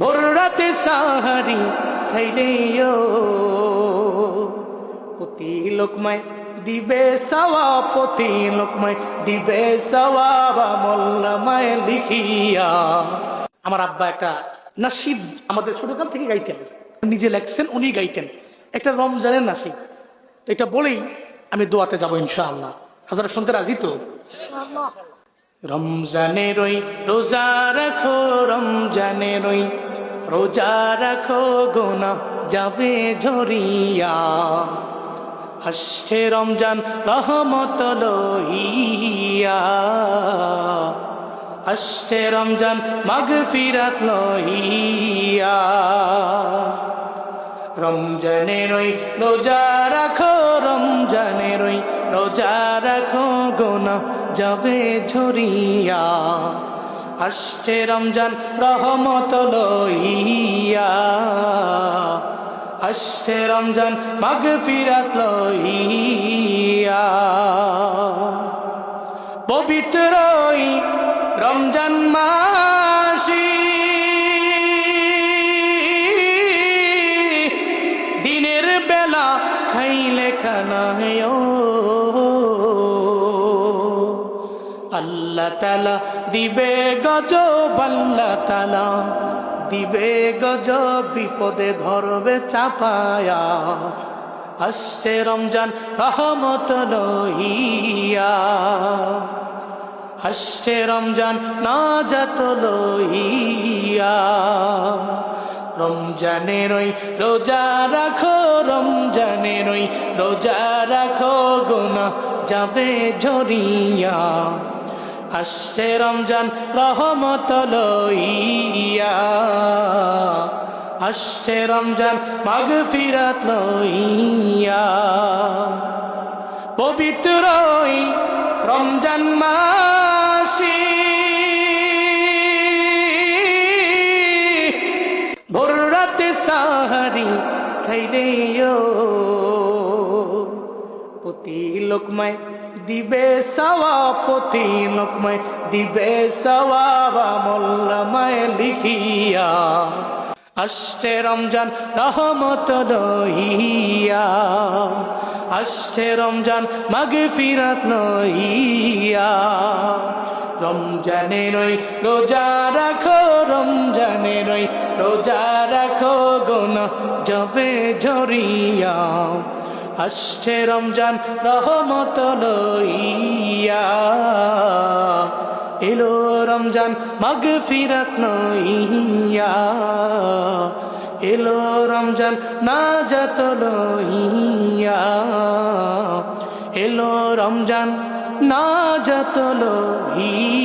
ভোর রাতে সাহারি খাইলেও প্রতি লোকমায় দিবে সওয়াব, প্রতি লোকমায় দিবে সওয়াব আমল নামায় লিখিয়া। আমার আব্বা একটা নাসিদ আমাদের ছোটকাল থেকে গাইতেন, নিজে লেখছেন, উনি গাইতেন, একটা রমজানের নাসিদ। এটা বলেই আমি দোয়াতে যাবো ইনশাআল্লাহ। আপনারা শুনতে রাজি তো? রমজানের ওই রোজা রাখো, রমজানের ওই রোজা রাখো, গুনাহ যাবে ঝরিয়া। আসছে রমজান রহমত লইয়া, আসছে রমজান মাগফিরাত লইয়া। রমজানের ওই রোজা রাখো, রমজানের ওই রোজা রাখো, গুনাহ যাবে ঝরিয়া। আসছে রমজান রহমত লইয়া, আসছে রমজান মাগফিরাত লইয়া। পবিত্র রমজান মাসি দিনের বেলা খাইলে খানায় আল্লাহ তাআলা দিবে গজব, আল্লাহ তাআলা দিবে গজব, বিপদে ধরবে চাপায়া। আসছে রমজান রহমত লইয়া, আসছে রমজান নাজাত লইয়া। রমজানের ওই রোজা রাখো, রমজানের ওই রোজা রাখো, গুনাহ যাবে ঝরিয়া। আসছে রমজান রহমত লইয়া, আসছে রমজান মাগফিরাত লইয়া। পবিত্র রমজান মাসি ভোর রাতে সাহারি খাইলেও প্রতি লোকমায় দিবে সওয়াব, প্রতি লোকমায় দিবে সওয়াব আমল নামায় লিখিয়া। আসছে রমজান রহমত লইয়া, আসছে রমজান মাগফিরাত লইয়া। রমজানের ওই রোজা রাখো, রমজানের ওই রোজা রাখো, গুনাহ যাবে ঝরিয়া। আসছে রমজান রহমত লইয়া, এলো রমজান মাগফিরাত লইয়া, এলো রমজান নাজাত লইয়া, এলো রমজান নাজাত লইয়া।